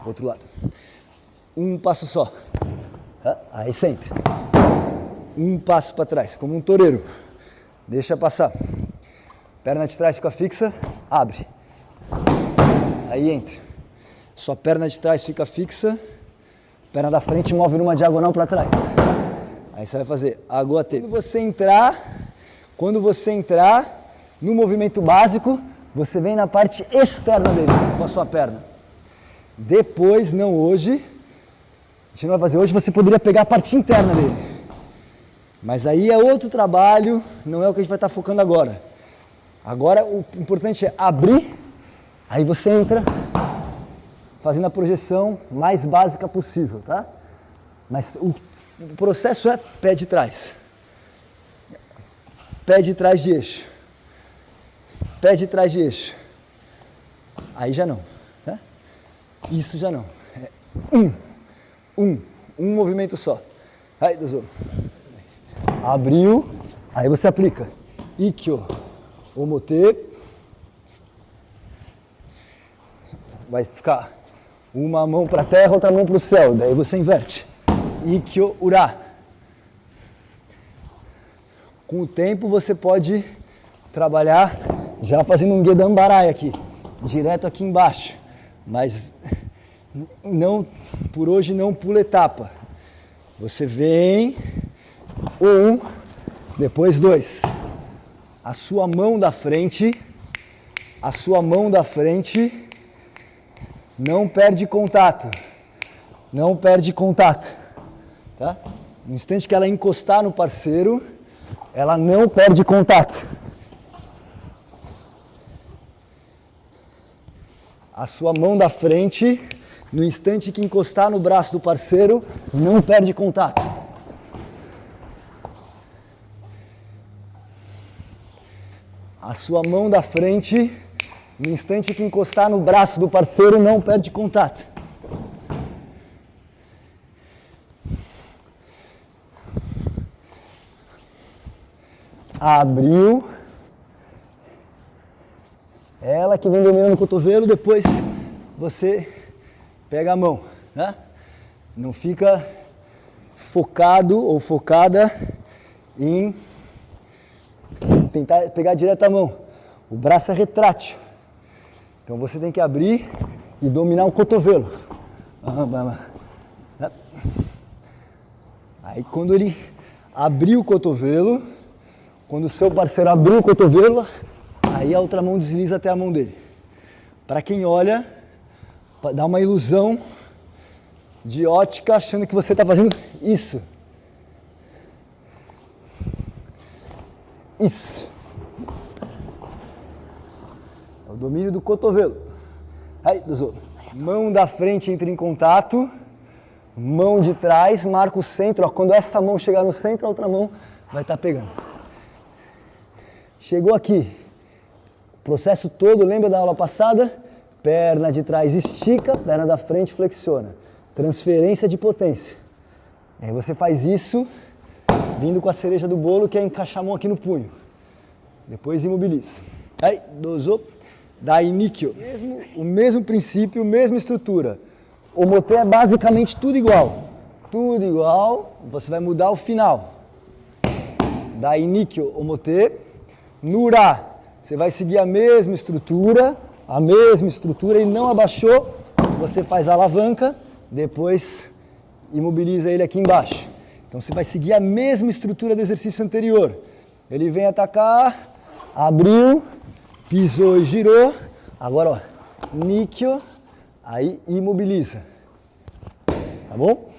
Outro lado. Um passo só. Aí senta. Um passo para trás, como um toureiro. Deixa passar. Perna de trás fica fixa, abre. Aí entra. Sua perna de trás fica fixa, perna da frente move numa diagonal para trás. Aí você vai fazer AGOT. Quando você entrar no movimento básico, você vem na parte externa dele, com a sua perna. Depois, não hoje, a gente não vai fazer hoje, você poderia pegar a parte interna dele. Mas aí é outro trabalho, não é o que a gente vai estar focando agora. Agora o importante é abrir, aí você entra fazendo a projeção mais básica possível, tá? Mas o processo é pé de trás. Pé de trás de eixo. Pé de trás de eixo. Aí já não, tá? Isso já não. É um movimento só. Aí, Dozo. Abriu, aí você aplica. Ikkyo, Omote. Vai ficar uma mão para a terra, outra mão para o céu. Daí você inverte. Ikkyo, Ura. Com o tempo você pode trabalhar já fazendo um Gedan Barai aqui, direto aqui embaixo. Mas não, por hoje não pula etapa. Você vem, depois 2. A sua mão da frente não perde contato. Não perde contato. Tá? No instante que ela encostar no parceiro, ela não perde contato. A sua mão da frente, no instante que encostar no braço do parceiro, não perde contato. A sua mão da frente, no instante que encostar no braço do parceiro, não perde contato. Abriu. Ela que vem dominando o cotovelo, depois você pega a mão, né? Não fica focado ou focada em tentar pegar direto a mão. O braço é retrátil. Então você tem que abrir e dominar o cotovelo. Aí quando ele abrir o cotovelo, quando o seu parceiro abrir o cotovelo, aí a outra mão desliza até a mão dele. Para quem olha, dá uma ilusão de ótica achando que você está fazendo isso. Isso. É o domínio do cotovelo. Aí, Dozo. Mão da frente entra em contato. Mão de trás, marca o centro. Ó, quando essa mão chegar no centro, a outra mão vai estar pegando. Chegou aqui. O processo todo, lembra da aula passada? Perna de trás estica, perna da frente flexiona. Transferência de potência. Aí você faz isso vindo com a cereja do bolo, que é encaixar a mão aqui no punho. Depois imobiliza. Aí, Dozo, Dai Nikkyo. O mesmo princípio, mesma estrutura. O Omote é basicamente tudo igual. Tudo igual, você vai mudar o final. Dai Nikkyo, Omote. Nura, você vai seguir a mesma estrutura, ele não abaixou, você faz a alavanca, depois imobiliza ele aqui embaixo. Então você vai seguir a mesma estrutura do exercício anterior. Ele vem atacar, abriu, pisou e girou. Agora, ó, Nikkyo, aí imobiliza. Tá bom?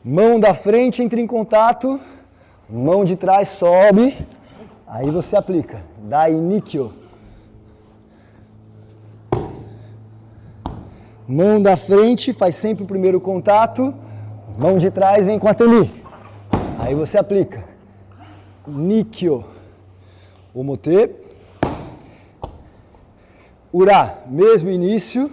Mão da frente entra em contato, mão de trás sobe, aí você aplica. Dai Nikkyo. Mão da frente faz sempre o primeiro contato, mão de trás vem com a teli. Aí você aplica. Nikkyo. Omote. Ura, mesmo início,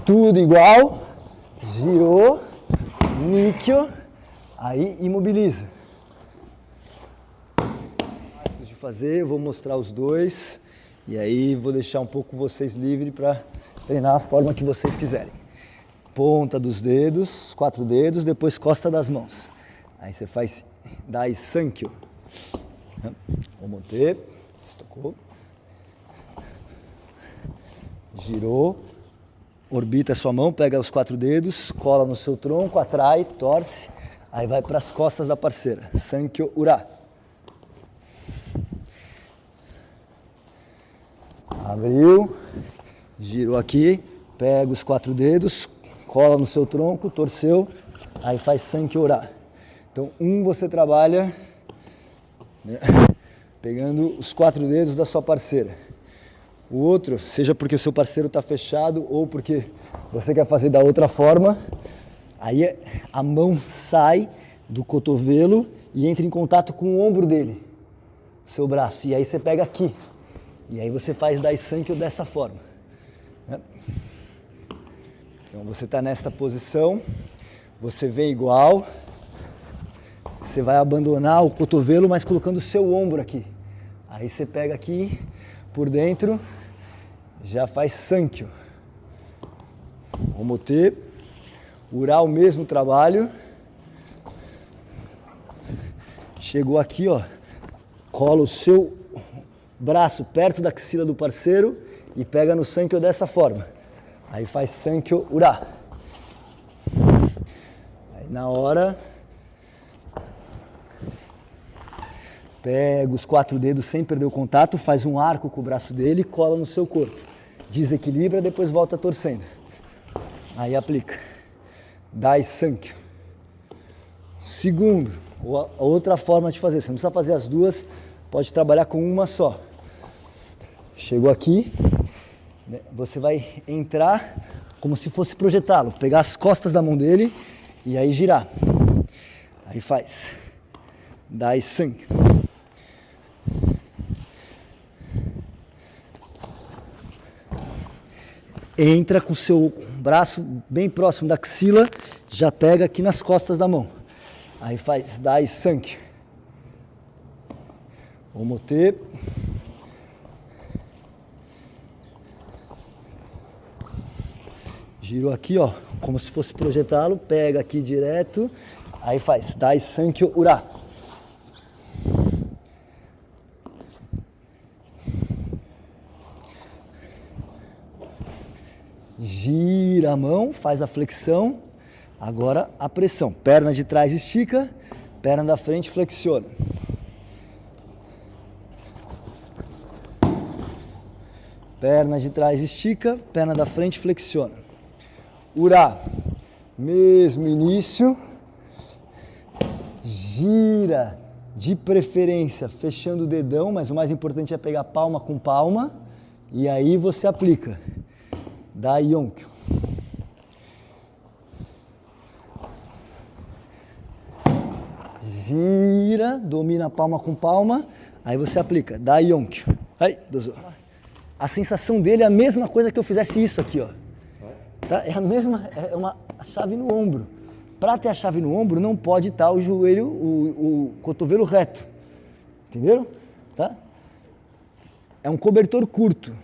tudo igual. Girou. Nikkyo. Aí imobiliza. Básicos de fazer, eu vou mostrar os dois. E aí vou deixar um pouco vocês livres para treinar a forma que vocês quiserem. Ponta dos dedos, os 4 dedos, depois costa das mãos. Aí você faz Dai Sankyo. Omote, tocou. Girou. Orbita a sua mão, pega os 4 dedos, cola no seu tronco, atrai, torce. Aí vai para as costas da parceira. Sankyo Ura. Abriu. Girou aqui. Pega os 4 dedos, cola no seu tronco, torceu. Aí faz Sankyo Ura. Então, você trabalha, né, pegando os 4 dedos da sua parceira. O outro, seja porque o seu parceiro está fechado ou porque você quer fazer da outra forma, aí a mão sai do cotovelo e entra em contato com o ombro dele, seu braço. E aí você pega aqui. E aí você faz Dai Sankyo dessa forma. Né? Então, você está nessa posição, você vem igual. Você vai abandonar o cotovelo, mas colocando o seu ombro aqui. Aí você pega aqui, por dentro, já faz Sankyo. Omote. Ura, o mesmo trabalho. Chegou aqui, ó. Cola o seu braço perto da axila do parceiro e pega no Sankyo dessa forma. Aí faz Sankyo Ura. Aí na hora... Pega os 4 dedos sem perder o contato, faz um arco com o braço dele e cola no seu corpo. Desequilibra, depois volta torcendo. Aí aplica. Dai Sankyo. Segundo, a outra forma de fazer. Você não precisa fazer as duas, pode trabalhar com uma só. Chegou aqui, né, você vai entrar como se fosse projetá-lo. Pegar as costas da mão dele e aí girar. Aí faz. Dai Sankyo. Entra com o seu braço bem próximo da axila, já pega aqui nas costas da mão. Aí faz Dai Sankyo. Omote. Girou aqui, ó, como se fosse projetá-lo, pega aqui direto, aí faz Dai Sankyo Ura. Gira a mão, faz a flexão, agora a pressão. Perna de trás estica, perna da frente flexiona. Perna de trás estica, perna da frente flexiona. Ura, mesmo início. Gira, de preferência, fechando o dedão, mas o mais importante é pegar palma com palma. E aí você aplica. Dai Yonkyo. Gira, domina a palma com palma, aí você aplica. Dai Yonkyo. Aí, dozo. A sensação dele é a mesma coisa que eu fizesse isso aqui, ó. Tá? É a mesma, é uma chave no ombro. Para ter a chave no ombro, não pode estar o joelho, o cotovelo reto. Entenderam? Tá? É um cobertor curto.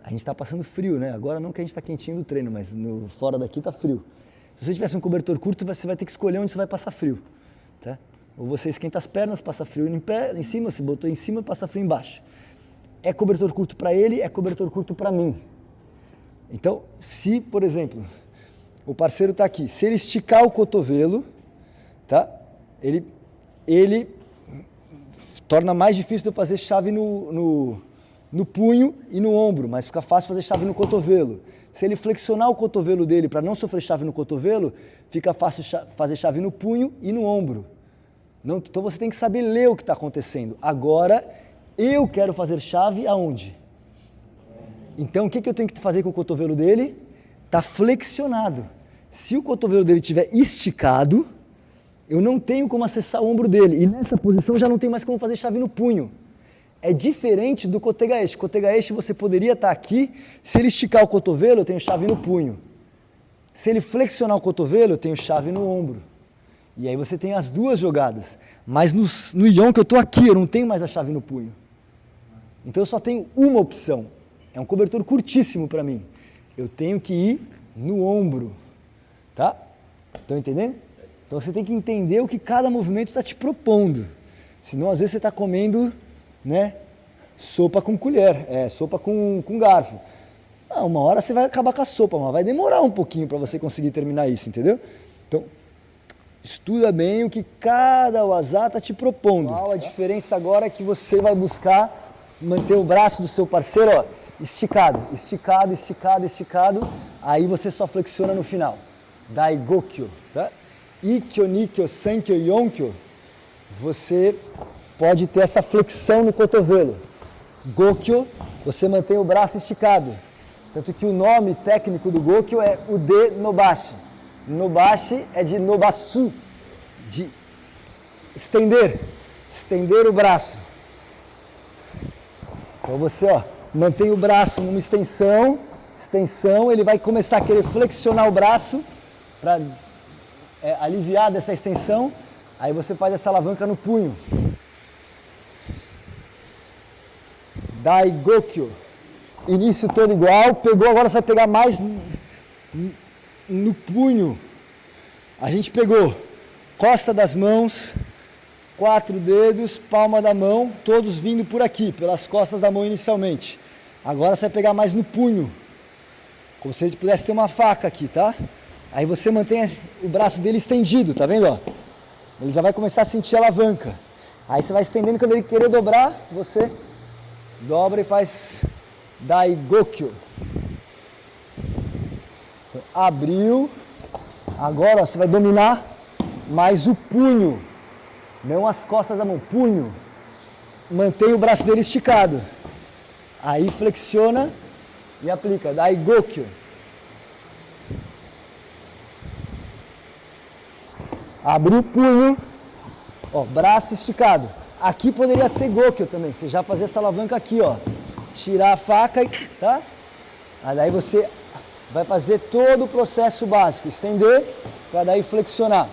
A gente está passando frio, né? Agora não que a gente está quentinho do treino, mas fora daqui está frio. Se você tivesse um cobertor curto, você vai ter que escolher onde você vai passar frio. Tá? Ou você esquenta as pernas, passa frio em cima, você botou em cima, passa frio embaixo. É cobertor curto para ele, é cobertor curto para mim. Então, se, por exemplo, o parceiro está aqui, se ele esticar o cotovelo, tá? Ele torna mais difícil de eu fazer chave no punho e no ombro, mas fica fácil fazer chave no cotovelo. Se ele flexionar o cotovelo dele para não sofrer chave no cotovelo, fica fácil fazer chave no punho e no ombro. Não, então você tem que saber ler o que está acontecendo. Agora, eu quero fazer chave aonde? Então, o que eu tenho que fazer com o cotovelo dele? Está flexionado. Se o cotovelo dele estiver esticado, eu não tenho como acessar o ombro dele. E nessa posição já não tem mais como fazer chave no punho. É diferente do Kotegaeshi. Kotegaeshi você poderia estar aqui, se ele esticar o cotovelo, eu tenho chave no punho. Se ele flexionar o cotovelo, eu tenho chave no ombro. E aí você tem as duas jogadas. Mas no Yonk eu estou aqui, eu não tenho mais a chave no punho. Então eu só tenho uma opção. é um cobertor curtíssimo para mim. Eu tenho que ir no ombro, tá? Estão entendendo? Então você tem que entender o que cada movimento está te propondo. Senão, às vezes, você está comendo, né, sopa com colher, sopa com garfo. Uma hora você vai acabar com a sopa, mas vai demorar um pouquinho para você conseguir terminar isso, entendeu? Então, estuda bem o que cada wazá está te propondo. A diferença agora é que você vai buscar manter o braço do seu parceiro, ó, esticado, esticado, esticado, esticado. Aí você só flexiona no final. Daigokyo, tá? Ikkyo, Nikkyo, Sankyo, Yonkyo. Você pode ter essa flexão no cotovelo. Gokyo, você mantém o braço esticado. Tanto que o nome técnico do Gokyo é Ude Nobashi. Nobashi é de Nobasu, de estender, estender o braço. Então você, ó, mantém o braço numa extensão, ele vai começar a querer flexionar o braço para aliviar dessa extensão. Aí você faz essa alavanca no punho. Daigokyo. Início todo igual, pegou, agora você vai pegar mais no punho. A gente pegou costa das mãos, 4 dedos, palma da mão, todos vindo por aqui, pelas costas da mão inicialmente. Agora você vai pegar mais no punho, como se ele pudesse ter uma faca aqui, tá? Aí você mantém o braço dele estendido, tá vendo, ó? Ele já vai começar a sentir a alavanca. Aí você vai estendendo, quando ele querer dobrar, você dobra e faz Daigokyo. Então, abriu. Agora ó, você vai dominar mais o punho, não as costas da mão, punho. Mantém o braço dele esticado. Aí flexiona e aplica Daigokyo. Abriu o punho, ó, braço esticado. Aqui poderia ser Gokyo também, você já fazer essa alavanca aqui, ó. Tirar a faca, tá? Aí daí você vai fazer todo o processo básico, estender, para daí flexionar.